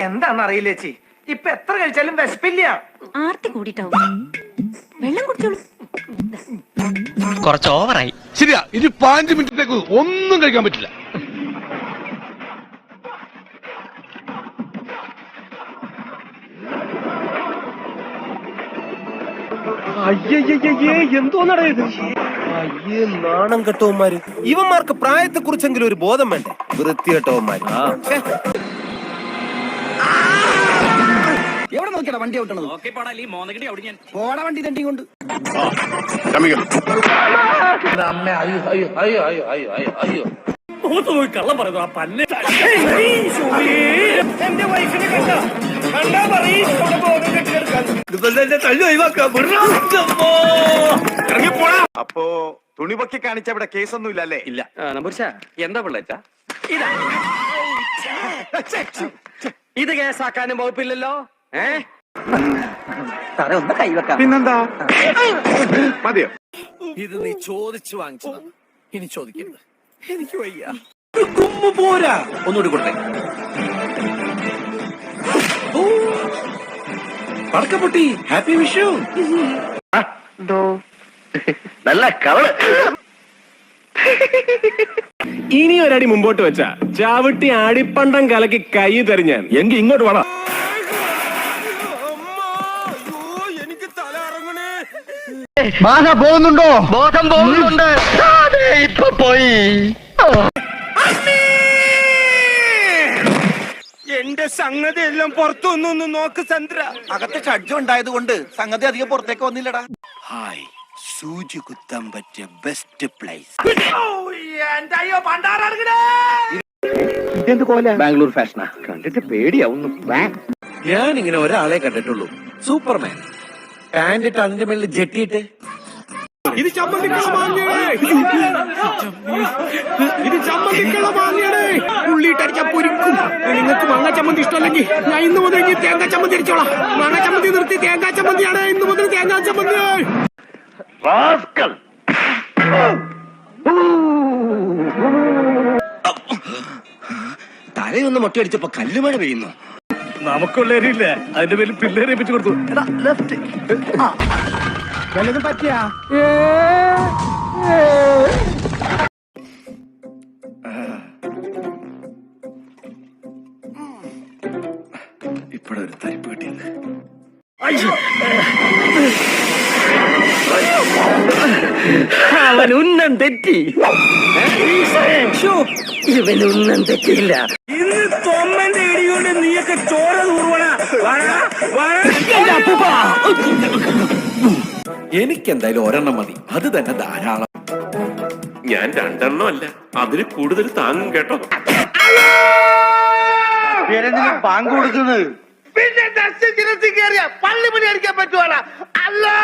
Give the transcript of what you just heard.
എന്താന്നറിയില്ല ചേച്ചി, ഇപ്പൊ എത്ര കഴിച്ചാലും വിശപ്പില്ല. ആർത്തി കൂടിട്ടാവും. വെള്ളം കുടിച്ചോളൂ. കുറച്ച് ഓവറായി. ശരിയാ, ഇനി 5 മിനിറ്റത്തേക്ക് ഒന്നും കഴിക്കാൻ പറ്റില്ല. അയ്യയ്യേ, എന്തോന്നടാ ഇത്? അയ്യേ, നാണം കെട്ടവന്മാര്. ഇവന്മാർക്ക് പ്രായത്തെ കുറിച്ചെങ്കിലും ഒരു ബോധം വേണ്ടേ? വൃത്തികെട്ടവന്മാര്. എവിടെ നോക്കിയാ വണ്ടി ഔട്ടണത്? പോടാ വണ്ടി തണ്ടി കൊണ്ട്. മുഖത്ത് പോയി കള്ളം പറയുന്നു ആ പന്നെ. എന്റെ വൈഫിനെ കണ്ടാ പറയും. അപ്പോ തുണിപൊക്കി കാണിച്ച ഇവിടെ കേസൊന്നും ഇല്ലല്ലേ? ഇല്ല. നമ്പൂരിച്ചാ, എന്താ പിള്ളേച്ചാ ഇത് കേസാക്കാനും വകുപ്പില്ലല്ലോ. ഒന്ന് കൈവെക്കാം. പിന്നെന്താ? മതിയോ? ഇത് നീ ചോദിച്ചു വാങ്ങിച്ചു, ഇനി ചോദിക്കരുത്. എനിക്ക് വയ്യ. കുമ്മു പോരാ. ഒന്നുകൂടി കൊടുത്തേ. പടക്കപ്പൊട്ടി. ഹാപ്പി വിഷു. നല്ല കളറ്. ഇനി ഒരടി മുമ്പോട്ട് വെച്ചാ ചാവിട്ടി ആടിപ്പണ്ടം കലക്കി കൈ തരിഞ്ഞാൻ. എങ്കിൽ ഇങ്ങോട്ട് വേണം. എനിക്ക് തല ഇറങ്ങണേ. ബോധം പോകുന്നുണ്ടോ? ബോധം പോകുന്നുണ്ട്. ഇപ്പൊ പോയി. എന്റെ സംഗതി എല്ലാം പുറത്തൊന്നു നോക്ക് ചന്ദ്ര. അകത്ത് ഷഡ്ജം ഉണ്ടായത് കൊണ്ട് സംഗതി അധികം പുറത്തേക്ക് വന്നില്ലടാ. ഹായ്, സൂചി കുത്താൻ പറ്റിയ ബെസ്റ്റ് പ്ലേസ്. ബാംഗ്ലൂർ ഫാഷനാ കണ്ടിട്ട് പേടിയാവുന്നു. ഞാൻ ഇങ്ങനെ ഒരാളെ കണ്ടിട്ടുള്ളൂ, സൂപ്പർമാൻ. പാന്റ് ഇട്ട് അതിന്റെ മേളിൽ ജെട്ടിയിട്ട്. ഇത് ചമ്മന്തിക്കുള്ള മാങ്ങയാണ്. ഇത് ചമ്മന്തിക്കുള്ള മാങ്ങയാണ്. ഉള്ളിട്ടടിച്ച പൊരിക്കും. നിങ്ങൾക്ക് മാങ്ങ ചമ്മന്തി ഇഷ്ടമല്ലെങ്കിൽ ഞാൻ ഇന്ന് മുതൽ ഇനി തേങ്ങാ ചമ്മന്തി അടിച്ചോളാം. മാങ്ങ ചമ്മന്തി നിർത്തി തേങ്ങാ ചമ്മന്തിയാണ്. ഇന്ന് മുതൽ തേങ്ങാ ചമ്മന്തി. തലയൊന്ന് മൊട്ടയടിച്ചപ്പോ കല്ലുമഴ പെയ്യുന്നു. നമുക്കുള്ളവരില്ല, അതിന്റെ പേരിൽ പിള്ളേരെ വെച്ച് കൊടുത്തു. വല്ലതും പറ്റിയാ? ഇപ്പഴൊരു തരിപ്പ് കിട്ടിയത്. അവൻ ഉന്നം തെറ്റി. ഇവന് ഉന്നം തെറ്റിയില്ല. ഇന്ന് തൊമ്മന്റെ ഇടികൊണ്ട് നീയൊക്കെ ചോര തൂർവണ. എനിക്കെന്തായാലും ഒരെണ്ണം മതി, അത് തന്നെ ധാരാളം. ഞാൻ 2 അല്ല, അതിൽ കൂടുതൽ താങ്ങും കേട്ടോ. ബാങ്ക് കൊടുക്കുന്നത് പിന്നെ ദർശനം കയറിയ പള്ളി പണി അടിക്കാൻ പറ്റുവാണ്. അല്ലോ.